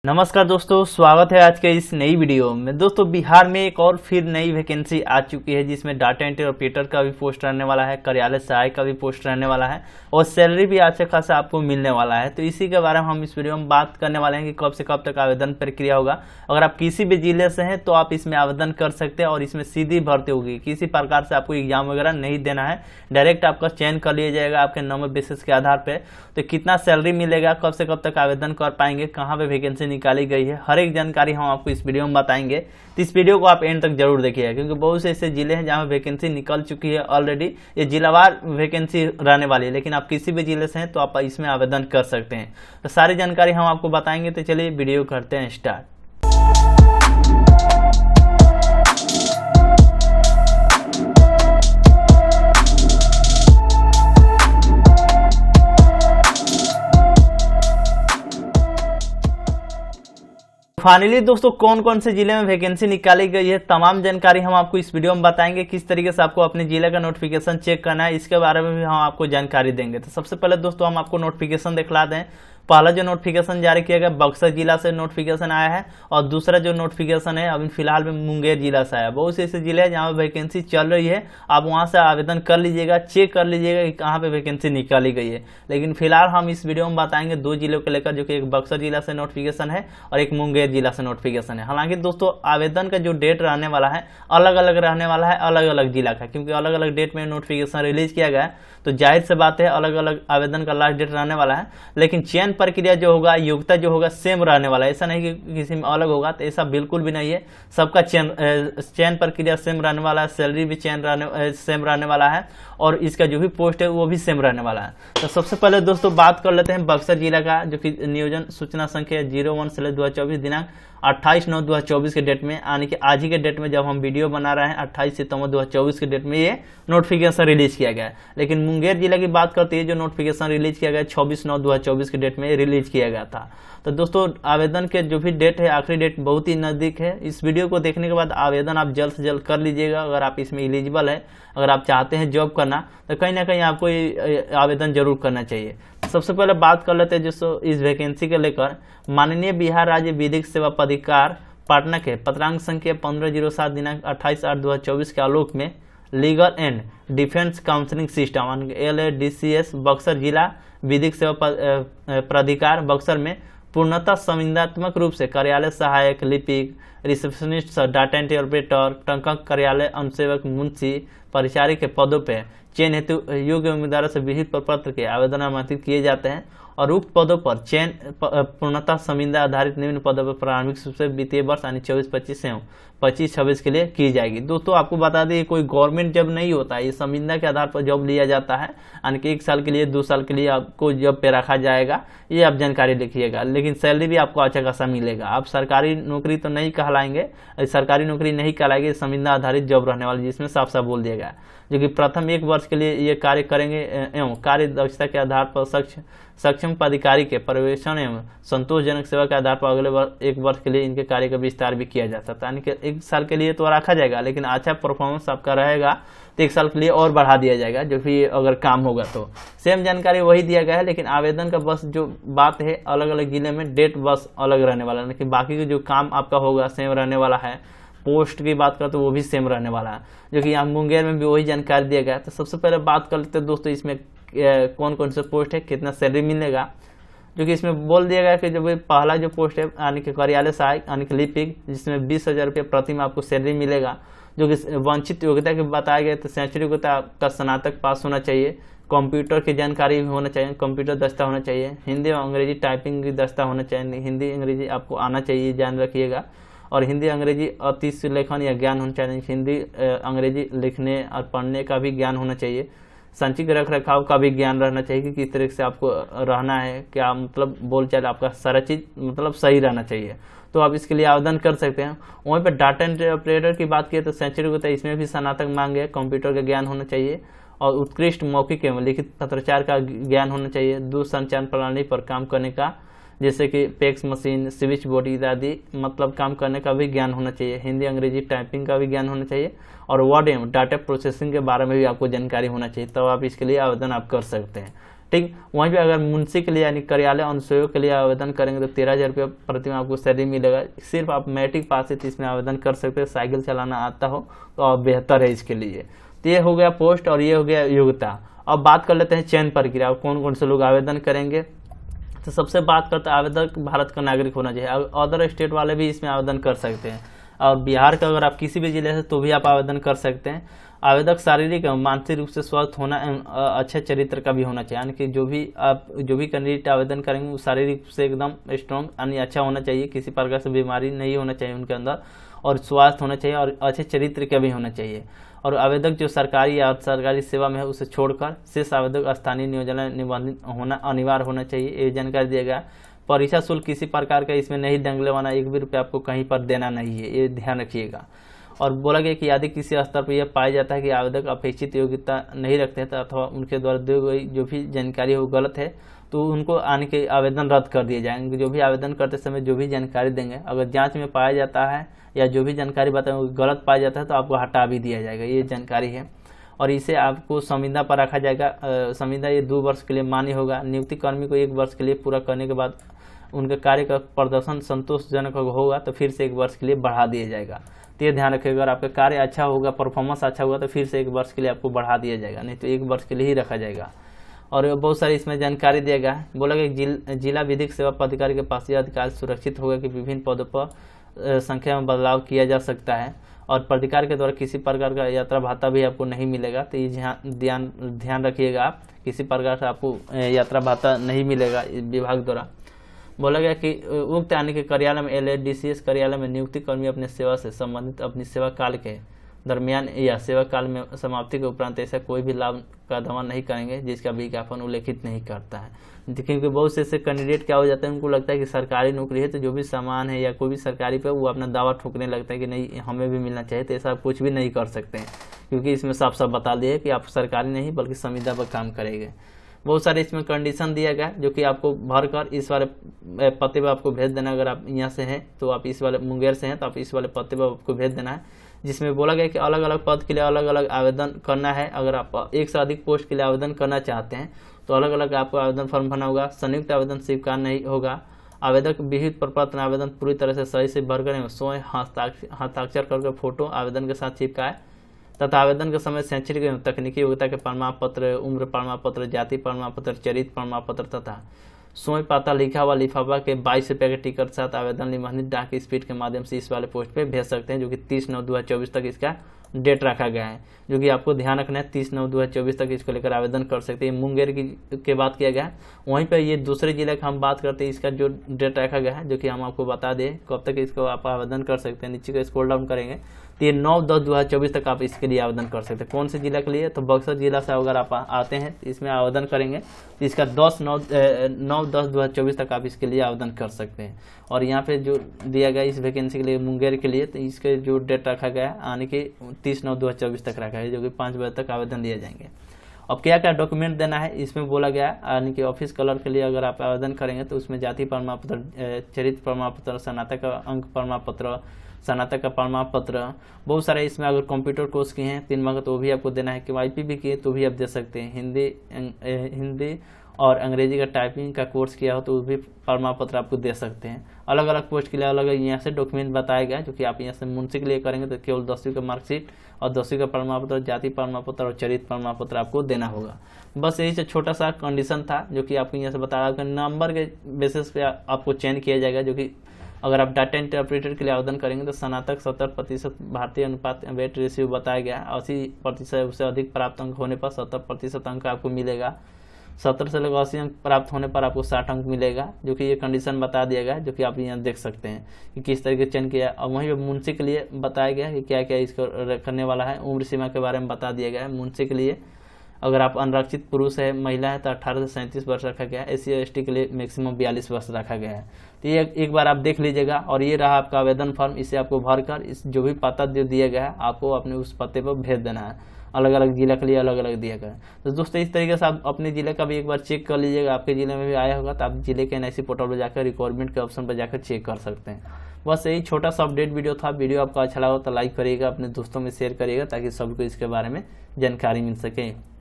नमस्कार दोस्तों, स्वागत है आज के इस नई वीडियो में। दोस्तों, बिहार में एक और फिर नई वैकेंसी आ चुकी है जिसमें डाटा एंट्री ऑपरेटर का भी पोस्ट रहने वाला है, कार्यालय सहायक का भी पोस्ट रहने वाला है और सैलरी भी अच्छा खासा आपको मिलने वाला है। तो इसी के बारे में हम इस वीडियो में बात करने वाले हैं कि कब से कब तक आवेदन प्रक्रिया होगा। अगर आप किसी भी जिले से हैं तो आप इसमें आवेदन कर सकते हैं और इसमें सीधी भर्ती होगी। किसी प्रकार से आपको एग्जाम वगैरह नहीं देना है, डायरेक्ट आपका चयन कर लिया जाएगा आपके नंबर बेसिस के आधार पर। तो कितना सैलरी मिलेगा, कब से कब तक आवेदन कर पाएंगे, कहाँ पर वैकेंसी निकाली गई है, हर एक जानकारी हम आपको इस वीडियो में बताएंगे। तो इस वीडियो को आप एंड तक जरूर देखिएगा क्योंकि बहुत से ऐसे जिले हैं जहां वैकेंसी निकल चुकी है ऑलरेडी। ये जिलावार वैकेंसी रहने वाली है, लेकिन आप किसी भी जिले से हैं तो आप इसमें आवेदन कर सकते हैं। तो सारी जानकारी हम आपको बताएंगे। तो चलिए वीडियो करते हैं स्टार्ट। फाइनली दोस्तों, कौन कौन से जिले में वैकेंसी निकाली गई है, तमाम जानकारी हम आपको इस वीडियो में बताएंगे। किस तरीके से आपको अपने जिले का नोटिफिकेशन चेक करना है, इसके बारे में भी हम आपको जानकारी देंगे। तो सबसे पहले दोस्तों हम आपको नोटिफिकेशन दिखला दें। पहला जो नोटिफिकेशन जारी किया गया बक्सर जिला से नोटिफिकेशन आया है और दूसरा जो नोटिफिकेशन है अभी फिलहाल में मुंगेर जिला से आया। बहुत से ऐसे जिले हैं जहाँ पे वैकेंसी चल रही है, आप वहाँ से आवेदन कर लीजिएगा, चेक कर लीजिएगा कि कहाँ पे वैकेंसी निकाली गई है। लेकिन फिलहाल हम इस वीडियो में बताएंगे दो जिलों को लेकर, जो कि एक बक्सर जिला से नोटिफिकेशन है और एक मुंगेर जिला से नोटिफिकेशन है। हालांकि दोस्तों आवेदन का जो डेट रहने वाला है अलग अलग रहने वाला है, अलग अलग जिला का, क्योंकि अलग अलग डेट में नोटिफिकेशन रिलीज किया गया है। तो जाहिर से बात है अलग अलग आवेदन का लास्ट डेट रहने वाला है। लेकिन चयन प्रक्रिया जो होगा, योग्यता जो होगा सेम रहने वाला है। ऐसा नहीं कि किसी में अलग होगा, तो ऐसा बिल्कुल भी नहीं है। सबका चयन प्रक्रिया सेम रहने वाला है, सैलरी भी सेम रहने वाला है और इसका जो भी पोस्ट है वो भी सेम रहने वाला है। तो सबसे पहले दोस्तों बात कर लेते हैं बक्सर जिला का, जो कि नियोजन सूचना संख्या 01/2024 दिनांक 28/9/2024 के डेट में, यानी कि आज ही के डेट में जब हम वीडियो बना रहे हैं 28 सितंबर 2024 के डेट में ये नोटिफिकेशन रिलीज किया गया है। लेकिन मुंगेर जिला की बात करते हैं, जो नोटिफिकेशन रिलीज किया गया 26/9/2024 के डेट में रिलीज किया गया था। तो दोस्तों आवेदन के जो भी डेट है, आखिरी डेट बहुत ही नजदीक है। इस वीडियो को देखने के बाद आवेदन आप जल्द से जल्द कर लीजिएगा। अगर आप इसमें एलिजिबल है, अगर आप चाहते हैं जॉब करना, तो कहीं ना कहीं आपको आवेदन जरूर करना चाहिए। सबसे पहले बात कर लेते हैं दोस्तों इस वैकेंसी को लेकर। माननीय बिहार राज्य विधिक सेवा प्राधिकार पटना के पत्रांक संख्या 1507 दिनांक 28/8/2024 के आलोक में legal and defence counselling system LADCS Buxar जिला विधिक सेवा प्राधिकार बक्सर में पूर्णतः संविदात्मक रूप से कार्यालय सहायक, लिपिक, रिसेप्शनिस्ट, डाटा एंट्री ऑपरेटर, टंकक कार्यालय अनुसेवक, मुंशी, परिचारी के पदों पर चयन हेतु योग्य उम्मीदवारों से विहित प्रपत्र के आवेदन आमंत्रित किए जाते हैं और उक्त पदों पर चयन पूर्णतः संविदा आधारित निम्न पदों पर प्रारंभिक रूप से वित्तीय वर्ष यानी 24-25 एवं 25-26 के लिए की जाएगी। दोस्तों आपको बता दें, कोई गवर्नमेंट जॉब नहीं होता है, ये संविदा के आधार पर जॉब लिया जाता है, यानी कि 1 साल के लिए 2 साल के लिए आपको जॉब पे रखा जाएगा। ये आप जानकारी लिखिएगा। लेकिन सैलरी भी आपको अच्छा खासा मिलेगा। आप सरकारी नौकरी तो नहीं कहलाएंगे, सरकारी नौकरी नहीं कहलाएगी, संविदा आधारित जॉब रहने वाली, जिसमें साफ साफ बोल दिया गया, जो कि प्रथम 1 वर्ष के लिए ये कार्य करेंगे एवं कार्य दक्षता के आधार पर सक्षम पदाधिकारी के पर्यवेक्षण एवं संतोषजनक सेवा के आधार पर अगले 1 वर्ष के लिए इनके कार्य का विस्तार भी किया जा सकता है। यानी कि 1 साल के लिए तो रखा जाएगा, लेकिन अच्छा परफॉर्मेंस आपका रहेगा तो 1 साल के लिए और बढ़ा दिया जाएगा, जो कि अगर काम होगा तो। सेम जानकारी वही दिया गया है, लेकिन आवेदन का बस जो बात है अलग अलग जिले में डेट बस अलग रहने वाला है, लेकिन बाकी का जो काम आपका होगा सेम रहने वाला है। पोस्ट की बात करें तो वो भी सेम रहने वाला है, जो कि यहाँ मुंगेर में भी वही जानकारी दिया गया है। तो सबसे पहले बात कर लेते हैं दोस्तों इसमें कौन कौन से पोस्ट है, कितना सैलरी मिलेगा। जो कि इसमें बोल दिया गया कि जो पहला जो पोस्ट है यानी कि कार्यालय सहायक यानी कि लिपिक, जिसमें 20,000 रुपये प्रति माह आपको सैलरी मिलेगा। जो कि वंचित योग्यता के बताया गया, तो शैक्षणिक योग्यता का स्नातक पास होना चाहिए, कंप्यूटर की जानकारी भी होना चाहिए, कंप्यूटर दस्ता होना चाहिए, हिंदी और अंग्रेजी टाइपिंग की दस्ता होना चाहिए, हिंदी अंग्रेजी आपको आना चाहिए, ध्यान रखिएगा। और हिंदी अंग्रेजी अति लेखन या ज्ञान होना चाहिए, हिंदी अंग्रेजी लिखने और पढ़ने का भी ज्ञान होना चाहिए, संचित रख रखाव का भी ज्ञान रहना चाहिए कि किस तरह से आपको रहना है, क्या मतलब बोलचाल आपका सारा चीज़ मतलब सही रहना चाहिए। तो आप इसके लिए आवेदन कर सकते हैं। वहीं पर डाटा एंट्री ऑपरेटर की बात किए तो शैक्षणिक होता है, इसमें भी स्नातक मांगे, कंप्यूटर का ज्ञान होना चाहिए और उत्कृष्ट मौखिक एवं लिखित पत्राचार का ज्ञान होना चाहिए। दूरसंचार प्रणाली पर काम करने का, जैसे कि फैक्स मशीन, स्विच बोर्ड इत्यादि मतलब काम करने का भी ज्ञान होना चाहिए। हिंदी अंग्रेजी टाइपिंग का भी ज्ञान होना चाहिए और वर्ड एवं डाटा प्रोसेसिंग के बारे में भी आपको जानकारी होना चाहिए, तब आप इसके लिए आवेदन आप कर सकते हैं। ठीक। वहीं पे अगर मुंशी के लिए यानी कार्यालय अनुसेवक के लिए आवेदन करेंगे तो 13,000 रुपये प्रति माह आपको सैलरी मिलेगा। सिर्फ आप मैट्रिक पास है तो इसमें आवेदन कर सकते हैं, साइकिल चलाना आता हो तो आप बेहतर है इसके लिए। तो ये हो गया पोस्ट और ये हो गया योग्यता। अब बात कर लेते हैं चयन प्रक्रिया, कौन कौन से लोग आवेदन करेंगे। तो सबसे बात करते हैं आवेदक भारत का नागरिक होना चाहिए, अदर स्टेट वाले भी इसमें आवेदन कर सकते हैं। और बिहार का अगर आप किसी भी जिले से तो भी आप आवेदन कर सकते हैं। आवेदक शारीरिक एवं मानसिक रूप से स्वस्थ होना एवं अच्छे चरित्र का भी होना चाहिए, यानी कि जो भी कैंडिडेट आवेदन करेंगे वो शारीरिक रूप से एकदम स्ट्रॉन्ग यानी अच्छा होना चाहिए, किसी प्रकार से बीमारी नहीं होना चाहिए उनके अंदर, और स्वास्थ्य होना चाहिए और अच्छे चरित्र का भी होना चाहिए। और आवेदक जो सरकारी या सरकारी सेवा में है उसे छोड़कर शेष आवेदक स्थानीय नियोजन निबंधित होना अनिवार्य होना चाहिए, ये जानकारी दिया गया। परीक्षा शुल्क किसी प्रकार का इसमें नहीं डंगलेवाना, 1 भी रुपया आपको कहीं पर देना नहीं है, ये ध्यान रखिएगा। और बोला गया कि यदि किसी स्तर पर यह पाया जाता है कि आवेदक अपेक्षित योग्यता नहीं रखते हैं अथवा उनके द्वारा दी गई जो भी जानकारी हो गलत है तो उनको आने के आवेदन रद्द कर दिए जाएंगे। जो भी आवेदन करते समय जो भी जानकारी देंगे अगर जांच में पाया जाता है या जो भी जानकारी बताएंगे गलत पाया जाता है तो आपको हटा भी दिया जाएगा, ये जानकारी है। और इसे आपको संविदा पर रखा जाएगा। संविदा ये 2 वर्ष के लिए मान्य होगा। नियुक्ति कर्मी को 1 वर्ष के लिए पूरा करने के बाद उनके कार्य का प्रदर्शन संतोषजनक होगा तो फिर से 1 वर्ष के लिए बढ़ा दिया जाएगा। तो ये ध्यान रखिएगा, अगर आपका कार्य अच्छा होगा, परफॉर्मेंस अच्छा होगा तो फिर से 1 वर्ष के लिए आपको बढ़ा दिया जाएगा, नहीं तो 1 वर्ष के लिए ही रखा जाएगा। और बहुत सारी इसमें जानकारी दिया गया है। बोला गया जिला विधिक सेवा पदाधिकारी के पास यह अधिकार सुरक्षित होगा कि विभिन्न पदों पर संख्या में बदलाव किया जा सकता है और प्राधिकार के द्वारा किसी प्रकार का यात्रा भत्ता भी आपको नहीं मिलेगा। तो ये ध्यान रखिएगा, आप किसी प्रकार से आपको यात्रा भत्ता नहीं मिलेगा विभाग द्वारा। बोला गया कि उक्त यानी कि कार्यालय में LADCS कार्यालय में नियुक्ति कर्मी अपने सेवा से संबंधित अपनी सेवा काल के दरमियान या सेवा काल में समाप्ति के उपरांत ऐसा कोई भी लाभ का दावा नहीं करेंगे जिसका विज्ञापन उल्लेखित नहीं करता है। क्योंकि बहुत से ऐसे कैंडिडेट क्या हो जाते हैं, उनको लगता है कि सरकारी नौकरी है तो जो भी सामान है या कोई भी सरकारी पे वो अपना दावा ठोकने लगता है कि नहीं हमें भी मिलना चाहिए। तो ऐसा आप कुछ भी नहीं कर सकते हैं, क्योंकि इसमें साफ साफ बता दिए कि आप सरकारी नहीं बल्कि संविदा पर काम करेंगे। बहुत सारे इसमें कंडीशन दिया गया जो कि आपको भर कर इस वाले पते पर आपको भेज देना। अगर आप यहाँ से हैं तो आप इस वाले मुंगेर से हैं तो आप इस वाले पते पर आपको भेज देना है, जिसमें बोला गया कि अलग अलग पद के लिए अलग अलग आवेदन करना है। अगर आप 1 से अधिक पोस्ट के लिए आवेदन करना चाहते हैं तो अलग अलग आपको आवेदन फॉर्म भरना होगा। संयुक्त आवेदन स्वीकार नहीं होगा। आवेदक विहित प्रपत्र आवेदन पूरी तरह से सही से भरकर स्वयं हस्ताक्षर करके फोटो आवेदन के साथ चिपकाए तथा आवेदन के समय शैक्षणिक एवं तकनीकी योग्यता के प्रमाण पत्र, उम्र प्रमाण पत्र, जाति प्रमाण पत्र, चरित्र प्रमाण पत्र तथा स्वयं पता लिखा हुआ लिफाफा के 22 रुपये के टिकट साथ आवेदन निबंधित डाक स्पीड के माध्यम से इस वाले पोस्ट पे भेज सकते हैं, जो कि 30/9/2024 तक इसका डेट रखा गया है, जो कि आपको ध्यान रखना है। 30/9/2024 तक इसको लेकर आवेदन कर सकते हैं। मुंगेर की बात किया गया है। वहीं पर ये दूसरे जिले का हम बात करते हैं, इसका जो डेट रखा गया है जो कि हम आपको बता दें कब तक इसको आप आवेदन कर सकते हैं। नीचे को स्क्रॉल डाउन करेंगे तो ये 9/10/2024 तक आप इसके लिए आवेदन कर सकते हैं। कौन से जिला के लिए? तो बक्सर जिला से अगर आप आते हैं तो इसमें आवेदन करेंगे तो इसका 9/10/2024 तक आप इसके लिए आवेदन कर सकते हैं। और यहाँ पे जो दिया गया इस वैकेंसी के लिए मुंगेर के लिए, तो इसके जो डेट रखा गया है आने के 30/9/2024 तक रखा है, जो कि 5 बजे तक आवेदन दिए जाएंगे। अब क्या क्या डॉक्यूमेंट देना है इसमें बोला गया है, यानी कि ऑफिस कलर के लिए अगर आप आवेदन करेंगे तो उसमें जाति प्रमाण पत्र, चरित्र प्रमाण पत्र, स्नातक का अंक प्रमाण पत्र, स्नातक का प्रमाण पत्र, बहुत सारे इसमें अगर कंप्यूटर कोर्स किए हैं 3 माह का तो भी आपको देना है। कि YP भी किए तो भी आप दे सकते हैं। हिंदी और अंग्रेजी का टाइपिंग का कोर्स किया हो तो भी प्रमाण पत्र आपको दे सकते हैं। अलग अलग पोस्ट के लिए अलग अलग यहाँ से डॉक्यूमेंट बताया गया, जो कि आप यहाँ से मुंशी के लिए करेंगे तो केवल 10वीं का मार्कशीट और 10वीं का प्रमाण पत्र, जाति प्रमाण पत्र और चरित्र प्रमाण पत्र आपको देना होगा। बस यही से छोटा सा कंडीशन था जो कि आपको यहाँ से बताया गया। नंबर के बेसिस पे आपको चयन किया जाएगा, जो कि अगर आप डाटा इंटरप्रेटर के लिए आवेदन करेंगे तो स्नातक 70% भारतीय अनुपात वेट रेशियो बताया गया। 80% उससे अधिक प्राप्त अंक होने पर 70% अंक आपको मिलेगा। 70 से लेकर 80 अंक प्राप्त होने पर आपको 60 अंक मिलेगा, जो कि ये कंडीशन बता दिया गया है, जो कि आप यहाँ देख सकते हैं कि किस तरीके से चयन किया। और वहीं पर मुंशी के लिए बताया गया कि क्या क्या इसको करने वाला है। उम्र सीमा के बारे में बता दिया गया है। मुंशी के लिए अगर आप अनरक्षित पुरुष है, महिला है तो 18 से 37 वर्ष रखा गया है। SC ST के लिए मैक्सिमम 42 वर्ष रखा गया है। तो ये एक बार आप देख लीजिएगा। और ये रहा आपका आवेदन फॉर्म, इसे आपको भरकर इस जो भी पता जो दिया गया है आपको अपने उस पते पर भेज देना है। अलग अलग जिला के लिए अलग अलग दिया गया है। तो दोस्तों इस तरीके से आप अपने जिले का भी एक बार चेक कर लीजिएगा। आपके जिले में भी आया होगा तो आप जिले के NIC पोर्टल पर जाकर रिक्वायरमेंट के ऑप्शन पर जाकर चेक कर सकते हैं। बस यही छोटा सा अपडेट वीडियो था। वीडियो आपको अच्छा लगा तो लाइक करिएगा, अपने दोस्तों में शेयर करिएगा ताकि सबको इसके बारे में जानकारी मिल सके।